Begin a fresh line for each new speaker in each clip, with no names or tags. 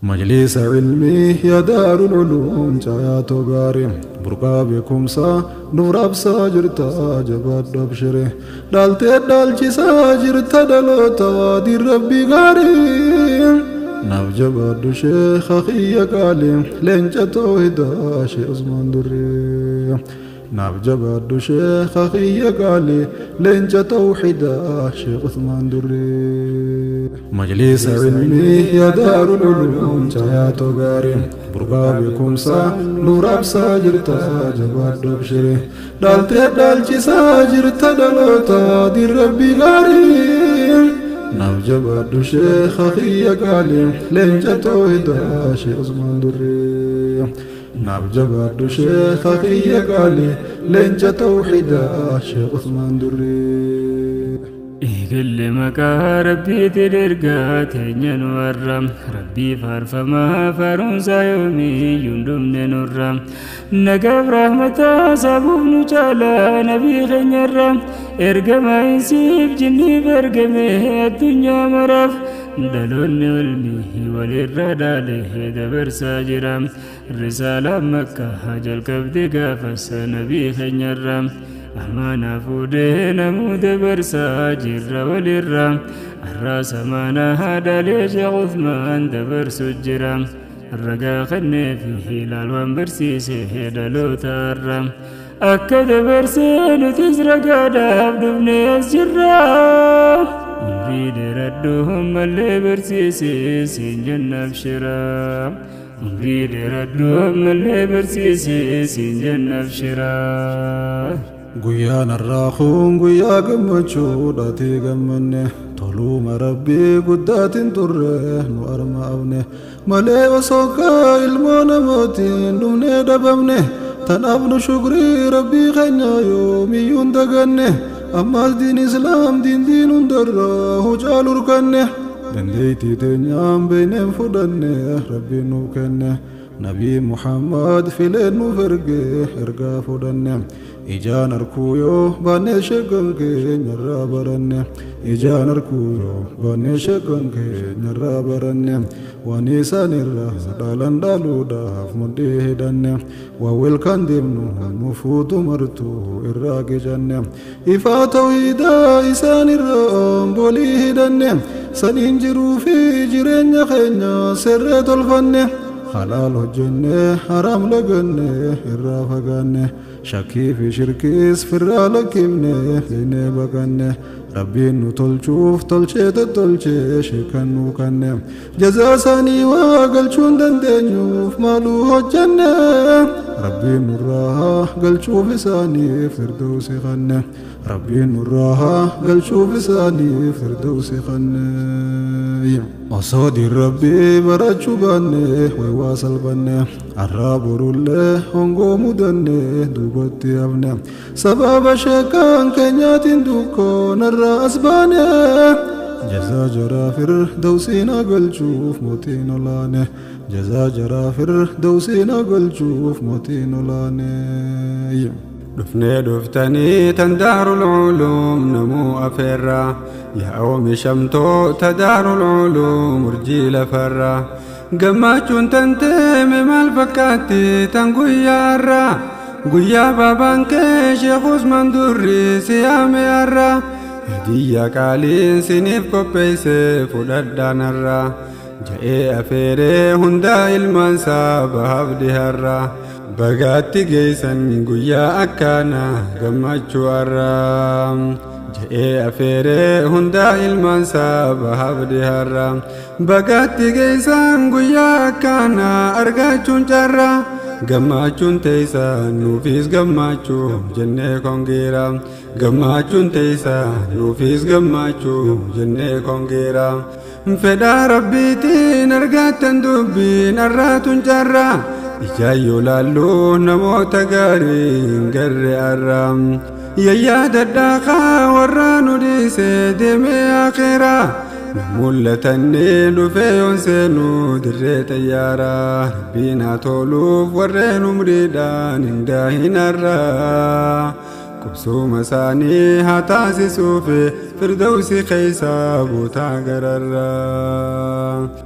مجلس علمي يا دار العلوم جاياتو غاري برقا بكم سا نور أبسا جرتا جباد أبشره دالتي دالجي سا جرتا دلوتا وادي ربي غاري ناف جباد شيخ أخي قالي لنجا توهدا شيخ عثمان دري ناف جباد شيخ أخي قالي لنجا توحدا شيخ عثمان دري مجلس علمي يا دار العلوم جاياتو غاري برقا بكم سا نور أبسا جرتا جباد أبشره دالتي دالجي سا جرتا دلوتا دي ربي غاري ناف جباد شيخ أخي قالي لنجا توهدا شيخ عثمان دري ناف جباد شيخ أخي قالي لنجا توحدا شيخ عثمان دري
كل مكا ربي تدرقا تنين ورم ربي فارفما فرنسا يومي يندمن نرم نقف رحمتا سابوف نجالا نبي خنيرم ارقم عيسيب جني برقمه الدنيا مرف دلون علمي وللرداله دبر ساجرم رسالة مكة هجل كبد قافس نبي خنيرم أمانا فودينا مدبر ساجر وللرام الراس مانا هذا ليش عثمان دبر سجرام الرقا خني فيه لالوان برسيسي هدلو تارم أكد برسين تزرق داب دبني الجرام نريد ردهم اللي برسيسي سنجن بشرام نريد ردهم اللي برسيسي سنجن بشرام
Guyaan arraaquun guyyaa gammachuu dhaatee gammanne toluuma rabbii guddaatiin turre nu arma abne malee osoo kaa ilmoo namaatiin dhumnee dhabamne tanaaf nu shukrii rabbii keenya yoomiyyuun daganne ammaas diin islaam diin hundarraa hojaa lurkanne dandeettii teenyaan beeyneen fudhanne rabbiin nu kenne nabii muhammad fileen nu erge ergaa fudhanne ijaan arkuu yoo baannee sheekan keenyarraa baranne ijaan arkuu yoo baannee sheekan keenyarraa baranne waan isaan irraa dhaalan dhaaluudhaaf mudhii hidhanne waa welkaan deemnu nu fuutu martuu irraa gejanne ifaa tawhiidaa isaan irraa bolii hidhanne saniin jiruu fi jireenya keenya sirree tolfanne حلال هجنة حرام لجنة الرافع جنة شكي في شركيس في الرالك يمنة لين بجنة ربي نطلشوف طلشة طلشة شكنو كنة جزاء سني وقل شون دندنيوف مالو هجنة ربي نراها قل شوف ساني فردوس خنة ربي نراها قل شوف ساني فردوس خنة وصادي ربي برجو بني ويواصل بني الراب رولي هنغو مدني دوبتي أبني سبب شكان كنيات دوكون الرأس باني جزا جرافر دوسينا قل شوف موتين لاني جزا جرافر دوسينا قل شوف موتين لاني دفني دفتني تندار العلوم نمو أفرا يا أومي شمتو تدار العلوم رجيل فرا قماچون تنتمي مال فكاتي تنقويا الرا قويا بابانك شيخ عثمان دري سيامي الرا هدية قالين سنيف كوبيسي فددان الرا جاء أفيري هندا المنسى بهبدي الرا بغاتي جيسن قويا أكانا قماچو الرا جاء أفيري هندا المنسى بهبدي الرا بغاتي جيسن قويا أكانا أرغاچون جرا قماچون تيسا نوفيس قماچو جنة كونغيرا قماچون تيسا نوفيس قماچو جنة كونغيرا فدا ربيتي نرغاتن دوبي نراتون جرا إجايو لالو نموت غاري نقري أرام يا دداقا ورانو ديسي ديمي آخرا نمولتني نفيون سينو دري تيارا ربينا تولوف ورين مريدان انداهن الرا
قبسوم ساني هاتاسي سوفي فردوسي خيسا بوتا قرر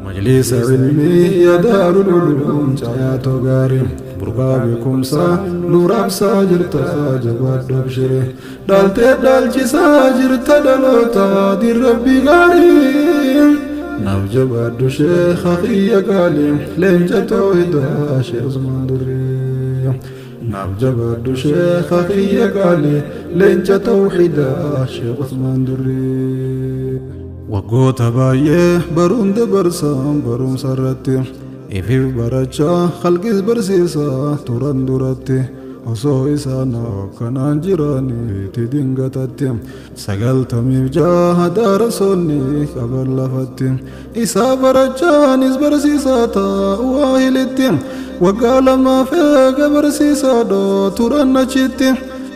مجلس علمي يا دار العلوم جاياتو غاري برقا بكمسا نوراب ساجرتا جباد دبشري دالتي دالجي ساجرتا دلوتا دي ربي غاري نوجباد شيخ أخي قالي لنجا توحيدا شيخ عثمان دري نوجباد شيخ أخي قالي لنجا توحيدا شيخ عثمان دري وقوت بايه برون دبرسام برون سرتي إفيف برچا خلقس برسيسا توران درتي osoo isaanoo kanaan jiraanii itti dingatatti sagaltamiif jaha daarasoonni qaban lafatti isaa barachaanis barsiisaa taa'u waahilitti waggaa lamaaf eega barsiisaadhoo turan achitti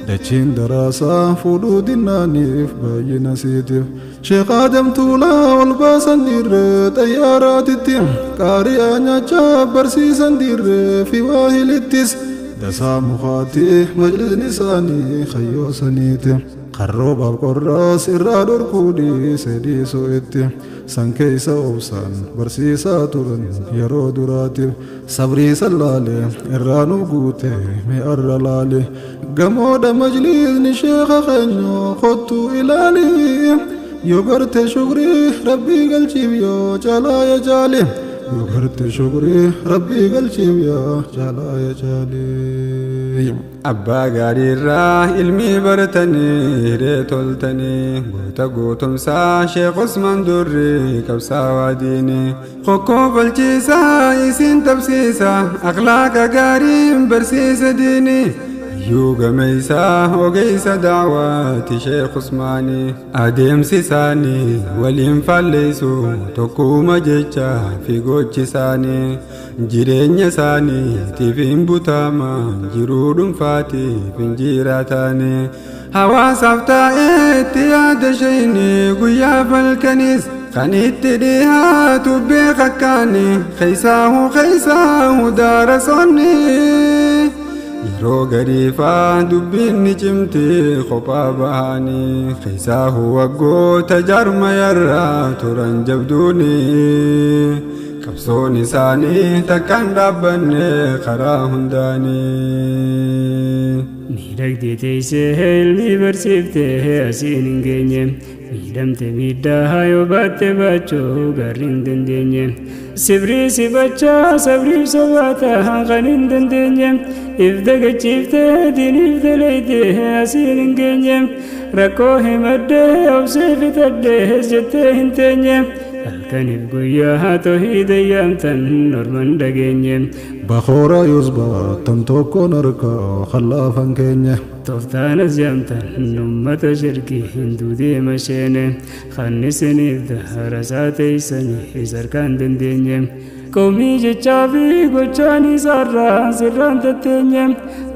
dachiin daraasaa fuudhuu dinnaaniif baay'ina siitiif sheekh Aadam Tuulaa ol baasan dirree xayyaaraatitti qaari'aa nyaachaa barsiisan dirree fi waahilittis دسا مخاتي مجلس نساني خيو سنيتي خروب القراص إراد الكودي سيدي سويتي سنكيس أوسان برسيسا ترن يرو دراتي صبري سلالي إرانو قوتي مي أرلالي قمود مجلس نشيخ خنو خطو إلالي يوغرت شكري ربي قلشي بيو جالا يا جالي يوغرت شكري ربي قلشي بيو جالا يا جالي
أبا غاري را علمي برتني ريتولتني قوتا قوتم سا شيخ عثمان دري كبسا واديني خوكو فالجيسا يسين تبسيسا أخلاق غاري برسيس ديني يوغا ميسا وغيسا دعواتي شيخ عثماني أديم سيساني وليم فاليسو توكو مجيشا في غوچي ساني جيرين ساني تيفين بوتاما جيرودم فاتي فين جيراتاني هوا سافتا اتياد شيني قويا فالكنيس خانيت ديها تبي خكاني خيساه دارسوني yeroo gariifaa dubbiin ni cimti kophaa bahanii keessaa waggoota jaarmayarraa turan jabduuni qabsoon isaanii takkaan dhaabbanne karaa hundaanii.
miidhagdee teessee ilmi barsiiftee asiin hin geenye miidhamte miidhaa yoo baatte baachuu garri hin dandeenye sibrii si bachaa sabriif sobaataa kan hin dandeenye if dagachiiftee diiniif daleeytee asiin hin geenye rakkoo himaddee obsee fixaddee jettee hin teenye halkaniif guyyaa toohida yaamtan norman dhageenye
بخورا يصبح تمتوكو نركا خلافا كينيا
توفتانس يامتن نمت شركي هندو دي مشيني خانسني بدهر ساتي سني سركان دنديني قومي جچافي گوچاني سران تتيني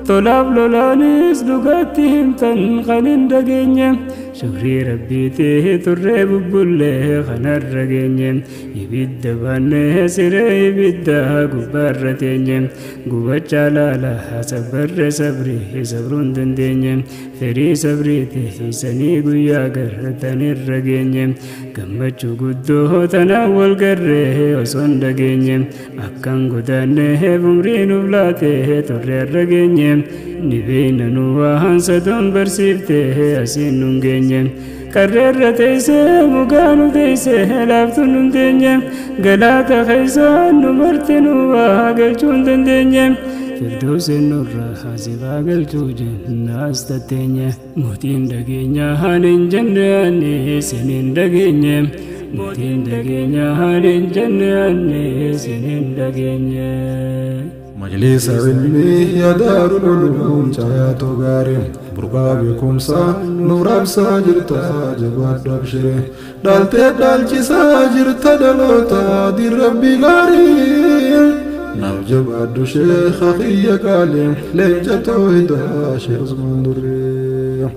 طلاب لولانيس لغاتي همتن خانين دگيني شكري ربي تيه ترى ببولي خنر رگيني يبيد باني سيري يبيد قبار تيني قبچا لالا صبر صبري صبرون دنديني فري صبري تيه سني قويا قرتن الرگيني قمچو قدو تناول قره وصن دگيني أكان قدانه بمرين وبلاته ترى الرگيني نبين نوان صدون برسيبته أسين نونگيني كرر تيسه مغانو تيسه لافتون ننديني غلاتا خيسان نمرتنو واغلچون دنديني فردوس النور حاسبا غلچوجن ناس تتيني موتين دگينيا هانين جناني سنين دگيني موتين دگينيا هانين جناني سنين دگيني
مجلس علمي يا دار العلوم جاياتو غاري برقا بكمسا نوراب ساجرتا جباد دبشري دالتي دالجي ساجرتا دلوتا دي ربي غاري نوجباد شيخ أخي قالي لنجا توحيدا شيخ عثمان دري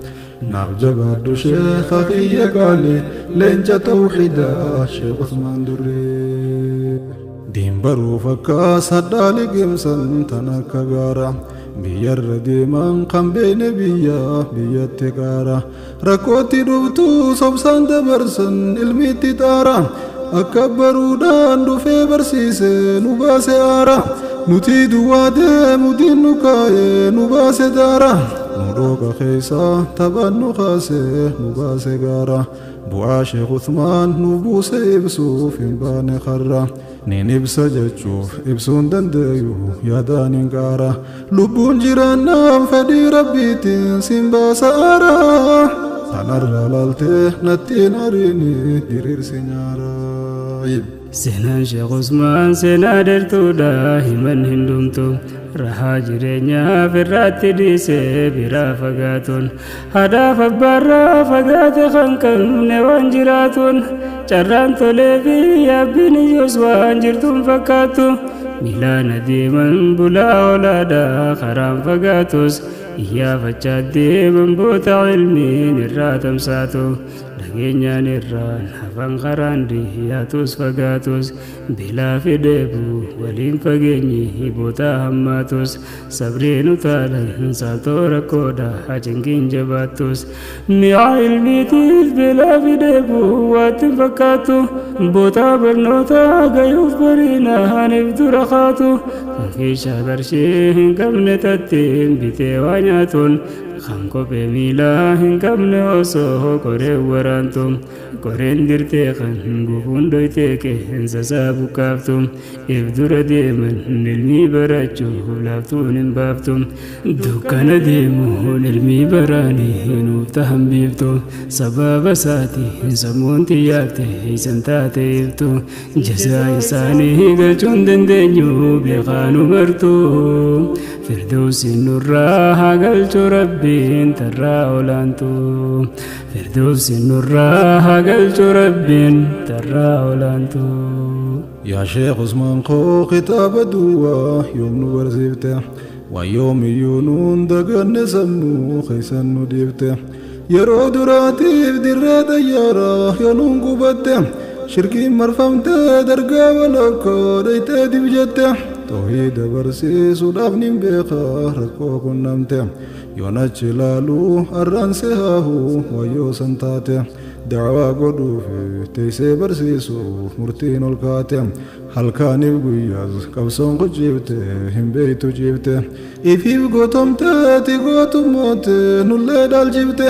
نوجباد شيخ أخي قالي لنجا توحيدا شيخ عثمان دري دين برو فكا صدالي قمسن تنكا غارا biyyarra deeman kan beene biyyatti qaara rakkootti dhuftu sobsaan dabarsan ilmiitti xaara akka baruudhaan dhufee barsiise nu baase aara nuti duwwaa deemu diin nu kaa'e nu baase daara nu dhooqa keessa taphaan nu kaase nu baase gaara bu'aa Sheekh Uthmaan nu buuse ibsuuf hin baane karra nin ibsa jechuuf ibsuun dandeeyu yaadaan hin qaara lubbuun jiraannaan fedhii rabbiitiin sin baasa aara sanarra laaltee nattiin ariini diriirsi nyaara.
Seenaan Sheekh Uthmaan seenaa dheertuudha himan hin dhumtu rahaa jireenyaaf irratti dhiisee biraa fagaatuun haadhaaf abbaarraa fagaate kan qabne waan jiraatuun carraan tolee fi yaabbiin iyyus waan jirtuun fakkaatu miilaan adeeman bulaa olaadhaa karaan fagaatus iyyaafachaa deeman boota ilmiin irraa tamsaatu dhageenyaan irraan hafan karaan dhiyaatus fagaatus bilaa fi deebu waliin fageenyi boota hammaatus sabriin utaalan saaltoo rakkoodha hajinkiin jabaattus mi'aa ilmiitiif bilaa fi deebu waatti fakkaatu boota barnoota gayuuf bariinaan dura kaatu keeshaa qarshii hin qabne tattiin bitee waa nyaatuun kan kophee miilaa hin qabne osoo koree waraantu koreen dirtee kan gufuun dhoytee qeensa isaa bukkaaftu if dura deeman ilmii barachuuf laaftuun hin baaftu dukkana deemuun ilmii baraanii nuuf tahan biiftu sababa isaatiin sammuun xiyyaafte isan taate iftu jazaa isaanii galchuun dandeenyu beekaanu bartu firdawsi nurraa haa galchu rabbiin tarraa olaantu firdawsi nurraa haa galchu rabbiin tarraa olaantu.
Yaa Sheekh Uthmaan koo kitaaba duwwaa yoom nu barsiifte waan yoomiyyuu nuun daganne sammuu keessan nu dhiifte yeroo duraatiif dirree xayyaaraa yoo nuun gubatte shirkiin marfamte dargaa walakkoo dhaytee dib jette tawhiida barsiisuudhaaf nin beeka rakkoo qunnamte yoon achi ilaaluu arraanse haahuu wayyoo san taate dacwaa godhuuf teessee barsiisuuf murtiin ol kaate halkaaniif guyyaas qabsoon qochiifte hin beeytu ciifte ifiif gootomteeti gootummoote nullee dhaalchifte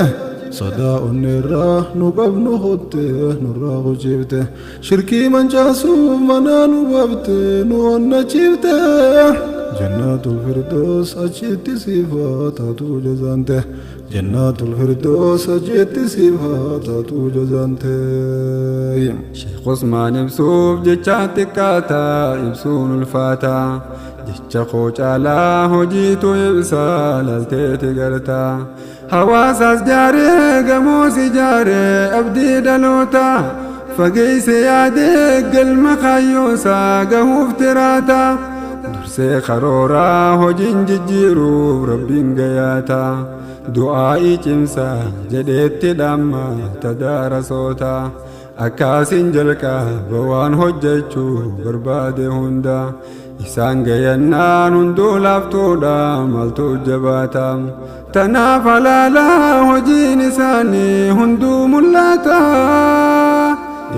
sodaa onneerraa nu qabnu hotte nurraa qochiifte shirkii mancaasuuf manaa nu baafte nu onnachiifte jannatul firdaus achitti siifaa taatu jazaante jannatul firdaus achitti siifaa taatu jazaante.
Sheekh Uthmaan ibsuuf jecha xiqqaataa ibsuun ulfaataa jecha koo caalaa hojiitu ibsaa lalteeti gartaa hawaasaas jaaree gamoos ijaaree abdii dhaloota fageeyse yaadee galma kaayyoosaa gahuuf tiraata dursee karooraa hojiin jijjiiruuf rabbiin gayaata du'aa'ii cimsaa jedheetti dhamma tadaarasoota akkaasin jalqaba waan hojjechuu barbaade hunda isaan gayannaan hunduu laaftuudha maaltu jabaata tanaaf halaalaa hojiin isaanii hunduu mul'ata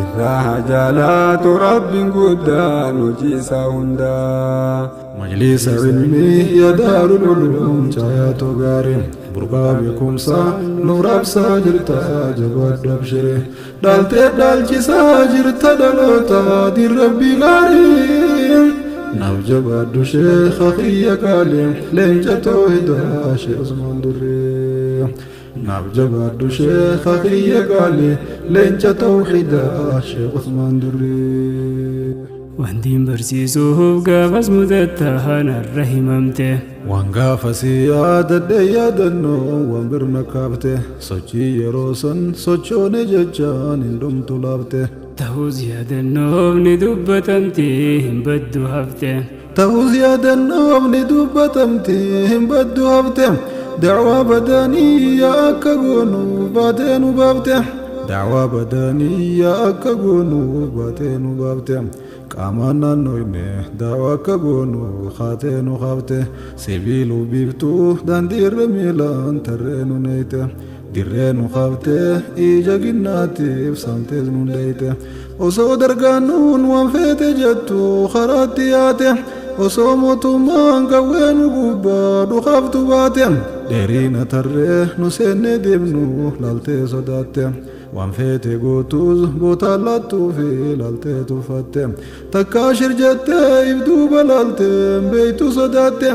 irraa jaalaatu rabbiin guddaan hojii isaa hundaa.
Majlisa ilmii ya daarul uluum caayaatoo gaarii burqaa beekumsaa nuuf raabsaa jirta jabaadhu abshiree dhaaltee dhaalchisaa jirta dhaloota diin rabbii gaarii naaf jabaadhu sheekha kiyya qaalee leenca toohidaa Sheekh Uthmaan Durree naaf jabaadhu sheekha kiyya qaalee leenca toohidaa Sheekh Uthmaan Durree.
Wantiin barsiisuuf gaafas mudattahan har'a himamte
waan gaafasii yaadadhe yaadannoo waan birna kaafte sochii yeroo san sochoone jechaan hin dhumtu laafte
ta'us yaadannoof ni dubbatamti hin baddu hafte
ta'us yaadannoof ni dubbatamti hin baddu hafte dacwaa badaaniyyaa akka goonu baatee nu baafte dacwaa badaaniyyaa akka goonu baatee nu baafte قامان نانوينه داواك قونو خاتينو خافته سبيلو بيبتو داندير ميلان ترينو نيته dirreen uqabte ija ginnaatiif samtees nun leeyte osoo dargaannuun waan feete jettu karaatti yaate osoo mootummaan qawween gubbaa dhuqabtu baate dheeriina tarree nu seennee deemnu laaltee sodaatte waan feete gootuus bootaan laattuu fi laaltee tuffatte takkaa shir jettee ibduuba laaltee beeytu sodaatte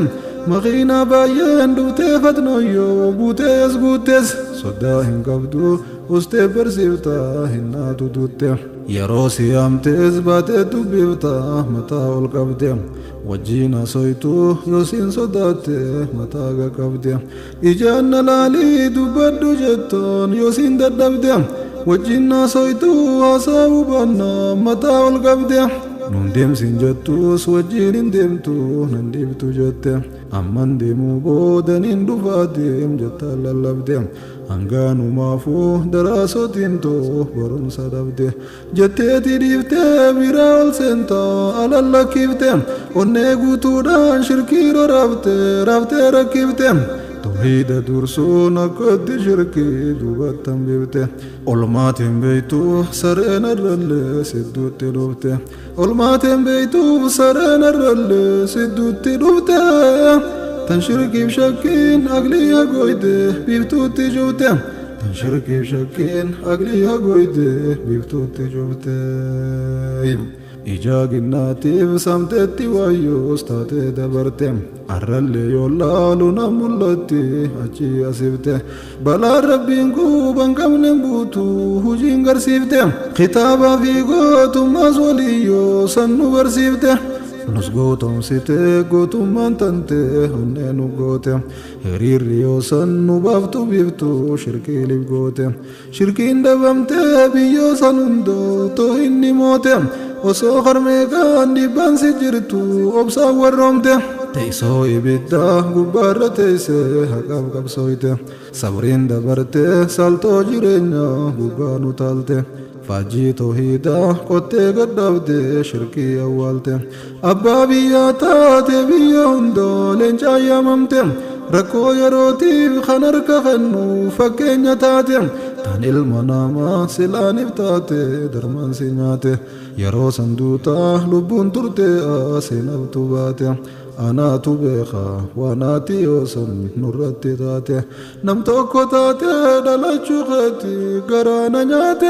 مغينا باين دوتي فتنويو بوتيس بوتيس صدا هنقبدو استبر سيوتا هنا تدوتي يروسي امتيز باتي دبيوتا متا والقبدي وجينا سويتو يوسين صداتي متا قبدي إجانا لالي دبدو جتون يوسين ددبدي وجينا سويتو عصاو بنا متا والقبدي نندم سنجتوس وجين دمتو نندبتو جتة أمن دمو بودن اندفاتهم جتا للبدهم أنغانو مافو دراسو تنتو برم سدبده جتة ديفته براول سنتا على اللكيفته ونغو تودان شركيرو رابته ركيفته توحيد درسون قد شركي دوبتم بيبته علماتهم بيتو سرين الرل سدوت لوبته علماتهم بيتو سرين الرل سدوت لوبته تنشركي بشكين أقلي قويده بيبتو تجوته تنشركي بشكين أقلي قويده بيبتو تجوته إجا جناتي سمتتي وايو استاتي دبرتي أرلي يولالو نمولتي أجي أسيبتي بلا ربينكو بانكم نبوتو هجين غرسيبتي خطابا في قوتو مازوليو سنو برسيبتي نسقوتم سيتي قوتم مانتنتي هنينو قوتي هريريو سنو بافتو بيفتو شركي لبقوتي شركين دبمتي بيو سنندو تو إني موتي osoo qarmeeqaan dhibbaan si jirtu obsaan warroomte teessoo ibiddaa gubbaarra teessee haqaaf qabsooyte sabriin dabarte saltoo jireenyaa gubbaan utaalte faajjii toohiidaa qottee gadhaabde shirkii awwaalte abbaa biyyaa taate biyya hundoo leencaa yaamamte rakkoo yerootiif kan harka kennu fakkeenya taate tan ilma namaa silaaniif taate darmaan si nyaate yeroo sanduutaa lubbuun turte seenabtu baate anaatu beeka waanaati yoosan nurratti taate nam tokko taate dhalachuu keeti garaana nyaate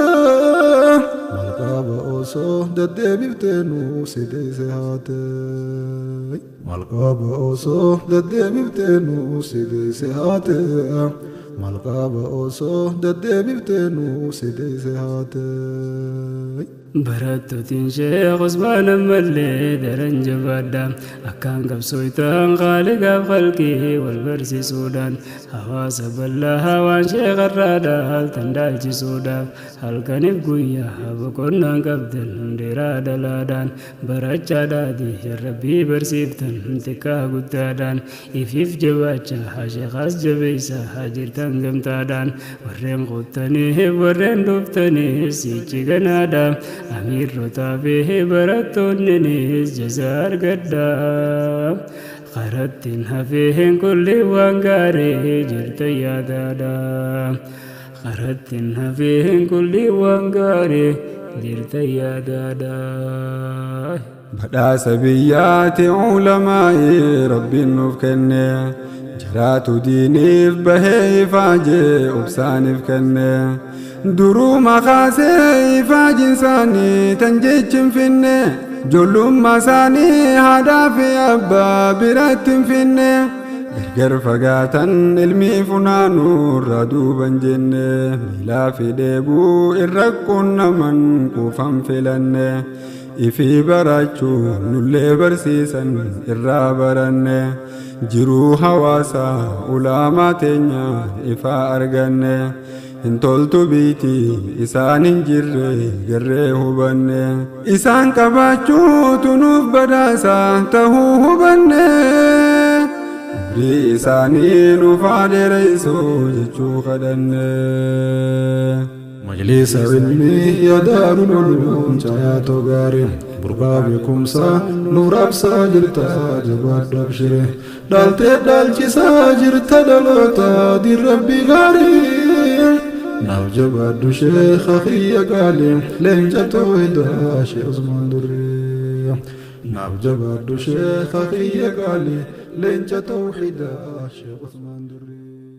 malqaaba osoo deddeebifteenu si deeyse haate malqaaba osoo deddeebifteenu si deeyse haate malqaaba osoo deddeebifteenu si deeyse haate
براتوتين شيخ عثمان ملي درن جبادا أكان قبسويتان خالق خلقي والبرسي سودان حواس بالله وان شيخ الرادا هل تندال جسودا هل كان بقويا بكونا قبدن درادا لادان براتشا دادي ربي برسيبتن انتكا قدادان إفيف جباتشا شيخ عز جبيسا حجرتان قمتادان ورين قوتاني ورين دوفتاني سيجي غنادا أمير رتابه براتوننيس جزار قدام خرطين هفيهن كل وانقاري جرت يادادا خرطين هفيهن كل وانقاري جرت يادادا
بدا سبيات علماء رب النفكني جرات ديني بهي فاجي أبسان فكني درو مخاسي فاجنساني تنجيشن فيني جلوم مساني هدا في أبا براتن فيني برقر فقاتن علمي فنانو ردو بنجني ميلا في ديبو الرقون من كوفن فلني إفي براچو نولي برسيسن الرابرني جرو حواسا علامة تنيا إفا أرغني انتولتو بيتي إسان انجره غره هبنه إسان كباچو تنوف بداسا تهو هبنه بري إساني نفاد رئيسو جچو خدنه
مجلس علمي يا دار العلوم جاياتو غاري برقابكم سا نور أبسا جرتا جباد أبشره دالتي دالشي ساجرتا دلوتا دي ربي غاري ناو جباد شيخ أخي قالي لين جتو هدا شيخ عثمان دري ناو جباد شيخ أخي قالي لين جتو هدا شيخ عثمان دري